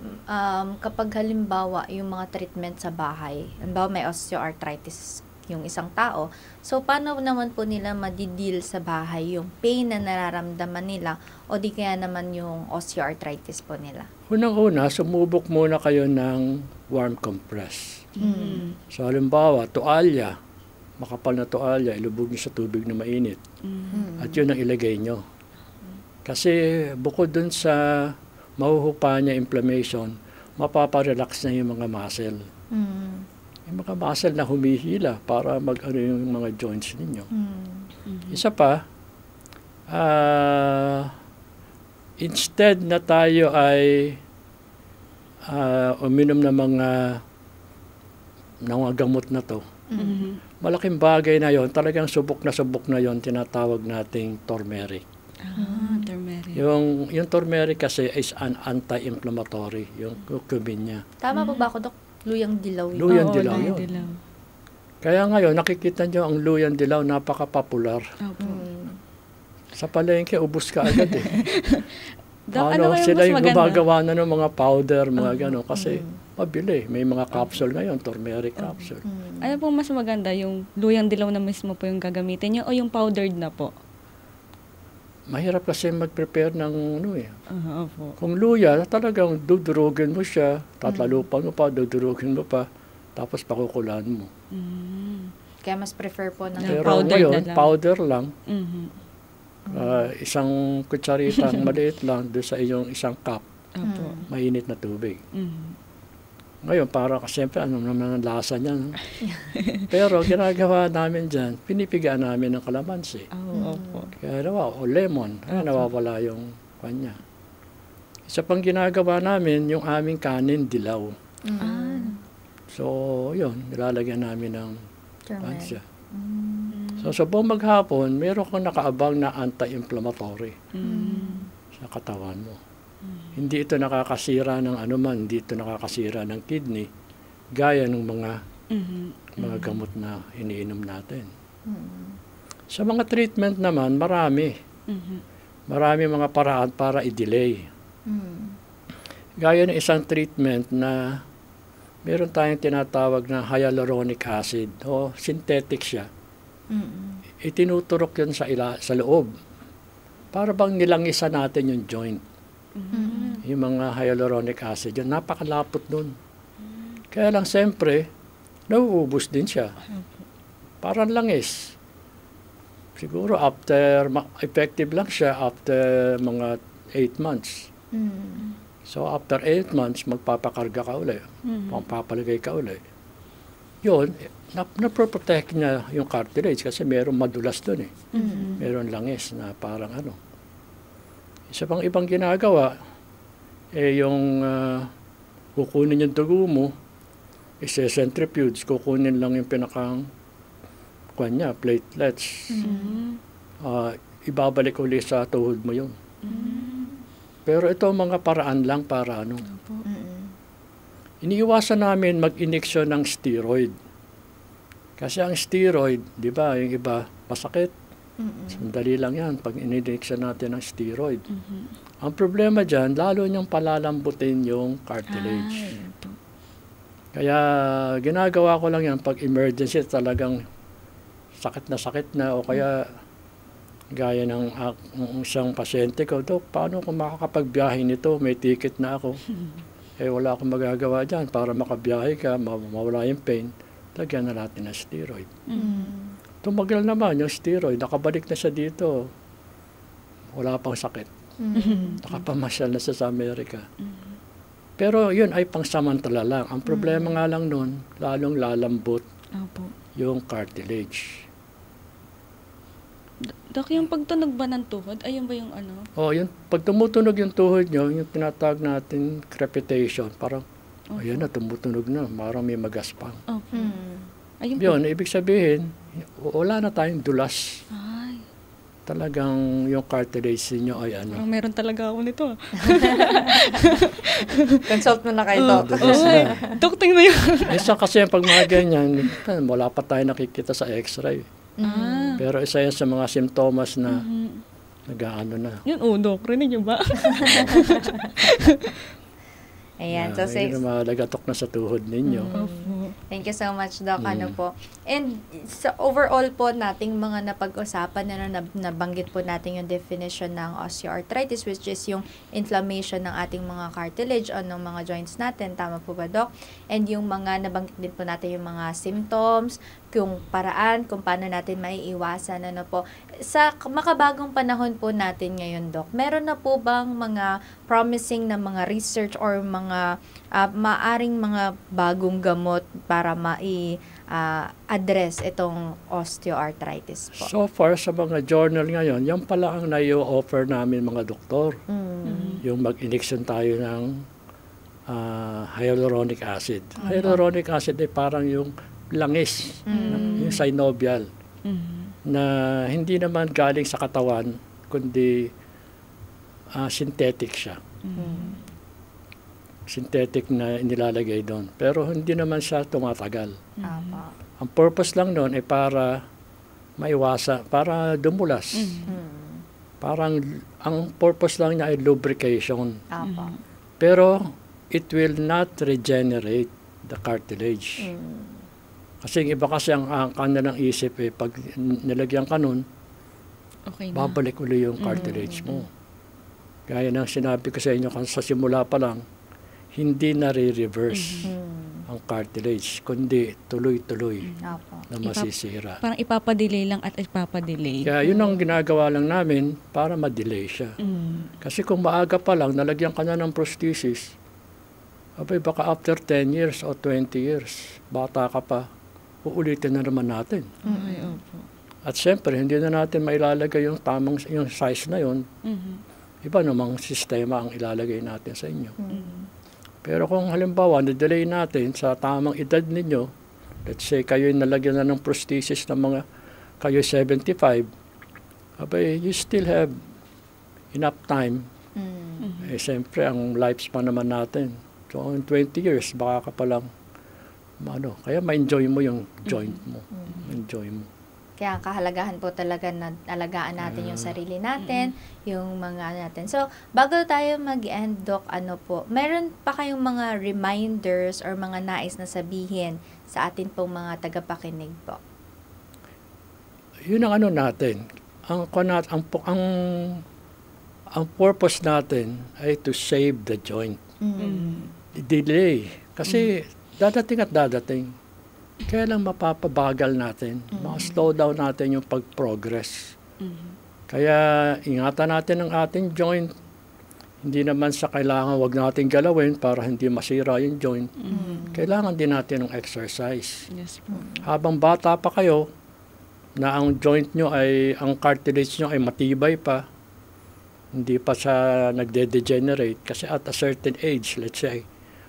kapag halimbawa yung mga treatment sa bahay, halimbawa may osteoarthritis yung isang tao, so paano naman po nila madideal sa bahay yung pain na nararamdaman nila o di kaya naman yung osteoarthritis po nila? Unang-una, sumubok muna kayo ng warm compress. So halimbawa, tuwalya, makapal na tuwalya, ilubog nyo sa tubig na mainit. At yun ang ilagay nyo. Kasi bukod dun sa mahuhupa niya inflammation, mapaparelax na yung mga muscle. Yung mga muscle na humihila para mag-ano yung mga joints ninyo. Isa pa, instead na tayo ay uminom ng mga gamot na to, malaking bagay na yon, talagang subok na yon, tinatawag nating turmeric. Turmeric. Yung turmeric kasi is an anti-inflammatory, yung cumin niya. Tama po ba ako, Dok? Luyang dilaw yun. Luyang Oo, dilaw luyang yun. dilaw. Kaya ngayon, nakikita nyo ang luyang dilaw, napaka-popular. Opo. Sa palengke, ubus ka agad eh. Dok, ano kaya Sila mas yung maganda? gumagawa na ng mga powder, mga gano'n. Kasi mabili. May mga capsule ngayon, turmeric capsule. Ano pong mas maganda, yung luyang dilaw na mismo po yung gagamitin niyo o yung powdered na po? Mahirap kasi mag-prepare ng ano eh. Opo. Kung luya, talagang dudurugin mo siya, tatalupan mo pa, dudurugin mo pa, tapos pakukulan mo. Kaya mas prefer po ng Yung Pero powder ngayon, na lang. powder lang, Mhm. isang kutsarita maliit lang doon sa iyong isang cup, Opo. mainit na tubig. Mhm. Ngayon, para kasi siyempre, ano naman ang lasa niya. No? Pero ginagawa namin dyan, pinipigaan namin ng kalamansi. Opo. Kaya o lemon, nawawala yung kanya. Isa pang ginagawa namin, yung aming kanin dilaw. So, yun, nilalagyan namin ng pansya. So, sa buong maghapon, meron kang nakaabang na anti-inflammatory sa katawan mo. Hindi ito nakakasira ng anuman, hindi ito nakakasira ng kidney, gaya ng mga gamot na iniinom natin. Sa mga treatment naman, marami. Marami mga paraan para i-delay. Gaya ng isang treatment na meron tayong tinatawag na hyaluronic acid o synthetic siya. Itinuturok yun sa loob. Para bang nilangisan natin yung joint. Yung mga hyaluronic acid, yun, napakalapot nun. Kaya lang, siyempre, nauubos din siya. Parang langis. Siguro, effective lang siya after mga 8 months. So, after 8 months, magpapakarga ka uli. Papapalagay ka uli. Yun, naproprotect niya yung cartilage kasi meron madulas doon eh. Meron langis na parang ano. Isa pang ibang ginagawa, yung kukunin yung dugo mo, centrifuge, kukunin lang yung pinakang platelets. Ibabalik ulit sa tuhod mo yun. Pero ito mga paraan lang para ano. Iniiwasan namin mag-injection ng steroid. Kasi ang steroid, di ba, yung iba masakit. Sandali lang yan pag in-injection natin ng steroid. Ang problema dyan, lalo niyang palalambutin yung cartilage. Kaya ginagawa ko lang yan pag emergency, talagang sakit na o kaya gaya ng isang pasyente ko, Dok, paano kung makakapagbiyahe nito? May ticket na ako. Wala akong magagawa dyan. Para makabiyahe ka, mawala yung pain, lagyan na natin ng steroid. Tumagal naman yung steroid, nakabalik na siya dito. Wala pang sakit. Nakapamasyal na siya sa Amerika. Pero yun ay pangsamantala lang. Ang problema nga lang nun, lalong lalambot yung cartilage. Dok, yung pagtunog ba ng tuhod, ayun ba yung ano? Yun, pag tumutunog yung tuhod nyo, yung tinatawag natin crepitation, parang, ayan na, tumutunog na, parang may magaspang. Opo. Mm. Ayun po. Yun, ibig sabihin, wala na tayong dulas. Ay, Talagang yung cartilage niyo ay ano. parang meron talaga ako nito. Consult mo na kay Doc. Dulas na. Dok, tingnan yun. Minsan kasi pag mga ganyan, wala pa tayo nakikita sa x-ray. Pero isa yan sa mga simptomas na nag-ano na. Yun, Dok, rinig niyo ba? Ayan. So, Yun na malagatok na sa tuhod ninyo. thank you so much, Doc. Ano po. And sa overall po nating mga napag-usapan na nabanggit po natin yung definition ng osteoarthritis, which is yung inflammation ng ating mga cartilage o ng mga joints natin. Tama po ba, Doc? And yung mga nabanggit din po natin yung mga symptoms, yung paraan kung paano natin maiiwasan. Ano po. Sa makabagong panahon po natin ngayon, Doc, meron na po bang mga promising na mga research or mga maaring mga bagong gamot para mai-address itong osteoarthritis po? So far, sa mga journal ngayon, yan pala ang na-offer namin mga doktor. Yung mag-injection tayo ng hyaluronic acid. Hyaluronic acid ay parang yung langis, yung synovial, na hindi naman galing sa katawan, kundi synthetic siya. Synthetic na inilalagay doon. Pero hindi naman siya tumatagal. Ang purpose lang doon ay para maiwasan, para dumulas. Parang, ang purpose lang niya ay lubrication. Pero, it will not regenerate the cartilage. Kasi iba kasi ang kanilang isip pag nilagyan ka nun, Okay na. babalik uli yung cartilage mo. Gaya ng sinabi ko sa inyo sa simula pa lang, hindi na re-reverse ang cartilage, kundi tuloy-tuloy na masisira. Parang ipapadelay lang at ipapadelay. Kaya yun ang ginagawa lang namin para ma-delay siya. Kasi kung maaga pa lang, nalagyan ka na ng prosthesis, abay baka after 10 years o 20 years, bata ka pa, uulitin na naman natin. Ay, opo. At syempre, hindi na natin mailalagay yung tamang yung size na yun. Iba namang sistema ang ilalagay natin sa inyo. Pero kung halimbawa, na-delay natin sa tamang edad ninyo, let's say kayo nalagyan na ng prosthesis ng mga kayo 75, abay, you still have enough time. Siyempre, ang lifespan naman natin. So, in 20 years, baka ka palang, kaya ma-enjoy mo yung joint mo. Enjoy mo. Kaya ang kahalagahan po talaga na alagaan natin yung sarili natin, yung mga natin. So, bago tayo mag-end, Doc, meron pa kayong mga reminders or mga nais na sabihin sa atin pong mga tagapakinig po? Yun ang natin. Ang purpose natin ay to save the joint. Delay. Kasi dadating at dadating. Kaya lang mapapabagal natin, ma-slow down natin yung pag-progress. Kaya ingatan natin ang ating joint. Hindi naman sa kailangan wag natin galawin para hindi masira yung joint. Kailangan din natin ng exercise. Yes po. Habang bata pa kayo, na ang joint nyo ang cartilage nyo ay matibay pa, hindi pa siya nagde-degenerate. Kasi at a certain age, let's say,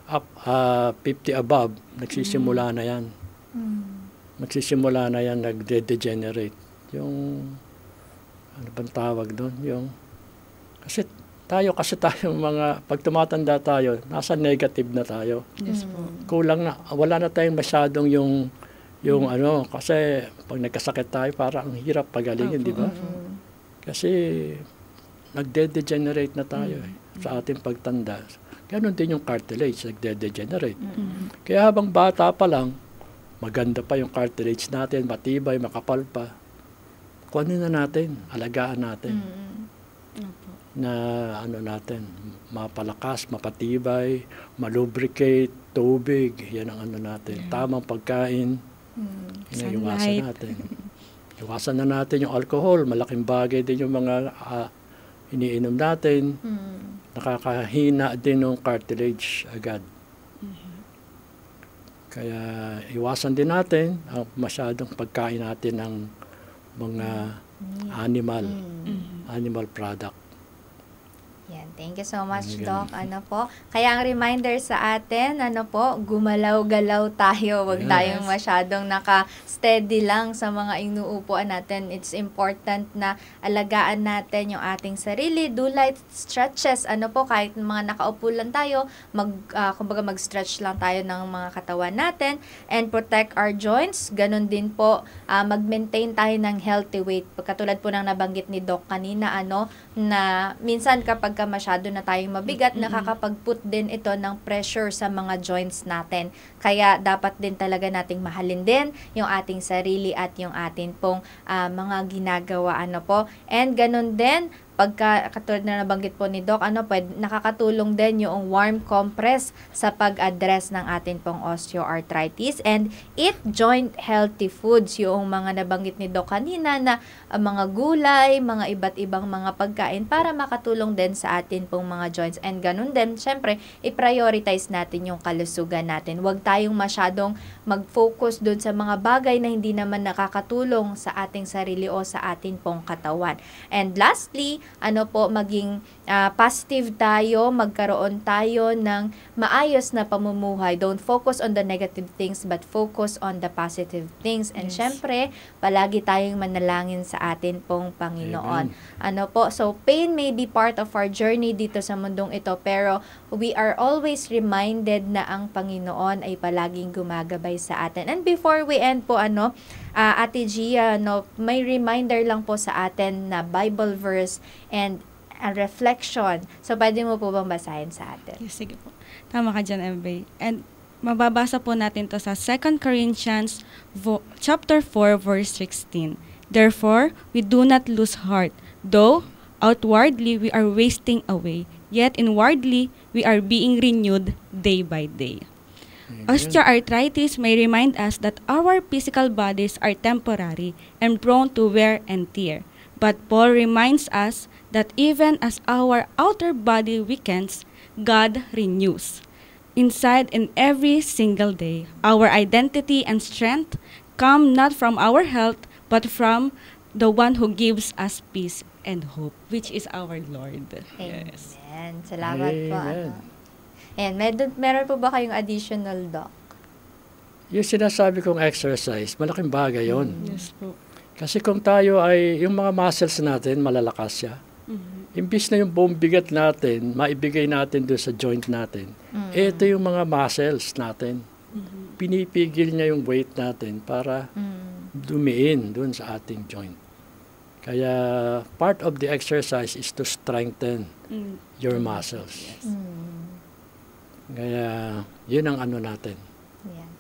up 50 above, nagsisimula na yan. Magsisimula na yan, nagde-degenerate. Yung, ano bang tawag doon? Kasi tayo mga, pag tumatanda tayo, nasa negative na tayo. Yes po. Kulang na, wala na tayong masyadong yung kasi pag nagkasakit tayo, parang ang hirap pagalingin, di ba? Kasi nagde-degenerate na tayo sa ating pagtanda. Ganon din yung cartilage, nagde-degenerate. Kaya habang bata pa lang, maganda pa yung cartilage natin, matibay, makapal pa. Kunin na natin, alagaan natin. Na natin, mapalakas, mapatibay, malubricate, tubig, yan ang natin. Tamang pagkain, iwasan natin. Iwasan na natin yung alcohol, malaking bagay din yung mga iniinom natin. Nakakahina din ng cartilage agad. Kaya iwasan din natin ang masyadong pagkain natin ng mga animal product. Yan. Thank you so much, Ganun. Doc. Kaya ang reminder sa atin, gumalaw-galaw tayo. Huwag Yes. tayong masyadong naka-steady lang sa mga inuupuan natin. It's important na alagaan natin yung ating sarili. Do light stretches. Kahit mga nakaupo lang tayo, kumbaga mag-stretch lang tayo ng mga katawan natin and protect our joints. Ganun din po, mag-maintain tayo ng healthy weight. Katulad po ng nabanggit ni Doc kanina, na minsan kapag masyado na tayong mabigat, nakakapag-put din ito ng pressure sa mga joints natin. Kaya dapat din talaga nating mahalin din yung ating sarili at yung atin pong mga ginagawa. And ganun din, katulad na nabanggit po ni Doc, nakakatulong din yung warm compress sa pag-address ng atin pong osteoarthritis. And eat joint healthy foods, yung mga nabanggit ni Doc kanina na mga gulay, mga iba't ibang mga pagkain para makatulong din sa atin pong mga joints. And ganun din, syempre, i-prioritize natin yung kalusugan natin. Huwag tayong masyadong mag-focus dun sa mga bagay na hindi naman nakakatulong sa ating sarili o sa atin pong katawan. And lastly, maging positive tayo, magkaroon tayo ng maayos na pamumuhay. Don't focus on the negative things but focus on the positive things. And syempre, palagi tayong manalangin sa atin pong Panginoon. So pain may be part of our journey dito sa mundong ito, pero we are always reminded na ang Panginoon ay palaging gumagabay sa atin. And before we end po, Ate Gia, may reminder lang po sa atin na Bible verse and a reflection. So, pwede mo po bang basahin sa atin? Yes, sige po. Tama ka dyan, MB. And mababasa po natin to sa 2 Corinthians chapter 4, verse 16. Therefore, we do not lose heart, though outwardly we are wasting away, yet inwardly we are being renewed day by day. Osteoarthritis may remind us that our physical bodies are temporary and prone to wear and tear. But Paul reminds us that even as our outer body weakens, God renews. Inside in every single day, our identity and strength come not from our health, but from the one who gives us peace and hope, which is our Lord. Amen. Yes. Salamat po. Amen. And meron po ba kayong additional, Doc? Yung sinasabi kong exercise, malaking bagay yon. Yes po. Kasi kung tayo yung mga muscles natin, malalakas siya. Imbis na yung buong bigat natin, maibigay natin doon sa joint natin. Ito yung mga muscles natin. Pinipigil niya yung weight natin para dumiin doon sa ating joint. Kaya part of the exercise is to strengthen your muscles. Yes. Kaya yun ang natin. Yan.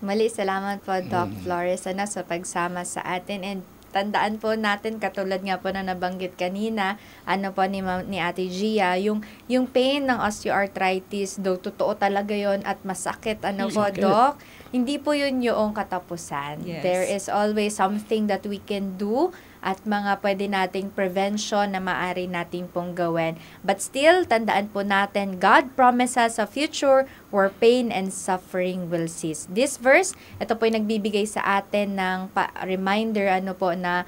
Mali, salamat po, Doc Flores, sa pagsama sa atin. And tandaan po natin, katulad nga po na nabanggit kanina, ni Ate Gia, yung pain ng osteoarthritis, totoo talaga yon at masakit. Masakit. Doc? Hindi po yun yung katapusan. Yes. There is always something that we can do at mga pwede nating prevention na maaari nating pong gawin. But still, tandaan po natin, God promises a future where pain and suffering will cease. This verse, ito po yung nagbibigay sa atin ng reminder na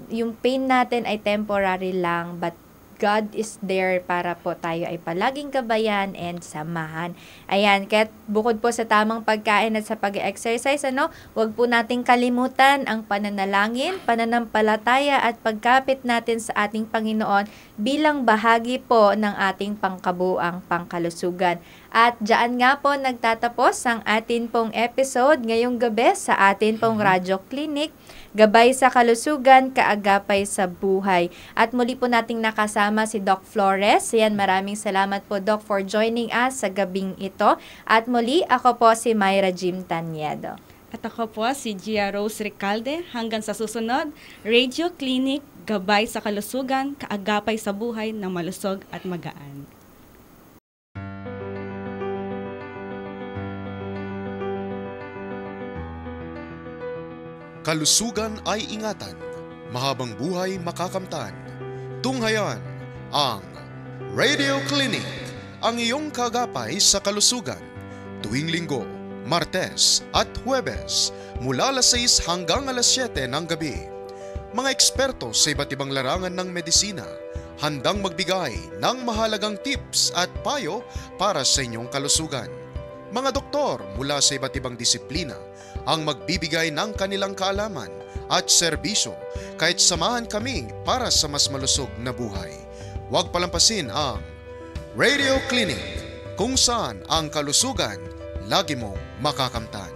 yung pain natin ay temporary lang, but God is there para po tayo ay palaging gabayan and samahan. Ayan, kaya bukod po sa tamang pagkain at sa pag-exercise, huwag po nating kalimutan ang pananalangin, pananampalataya at pagkapit natin sa ating Panginoon bilang bahagi po ng ating pangkabuang pangkalusugan. At dyan nga po nagtatapos ang atin pong episode ngayong gabi sa atin pong Radyo Clinic, Gabay sa Kalusugan, Kaagapay sa Buhay. At muli po nating nakasama si Doc Flores. Yan, maraming salamat po, Doc, for joining us sa gabing ito. At muli, ako po si Myra Jim Taniedo. At ako po si Gia Rose Recalde. Hanggang sa susunod, Radio Clinic, Gabay sa Kalusugan, Kaagapay sa Buhay na malusog at magaan. Kalusugan ay ingatan, mahabang buhay makakamtan. Tunghayan ang Radio Clinic, ang iyong kagapay sa kalusugan. Tuwing Linggo, Martes at Huwebes, mula alas 6 hanggang alas 7 ng gabi. mga eksperto sa iba't ibang larangan ng medisina, handang magbigay ng mahalagang tips at payo para sa inyong kalusugan. Mga doktor mula sa iba't ibang disiplina ang magbibigay ng kanilang kaalaman at serbisyo, kahit samahan kami para sa mas malusog na buhay. Huwag palampasin ang Radio Clinic, kung saan ang kalusugan lagi mong makakamtan.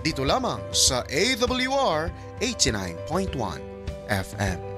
Dito lamang sa AWR 89.1 FM.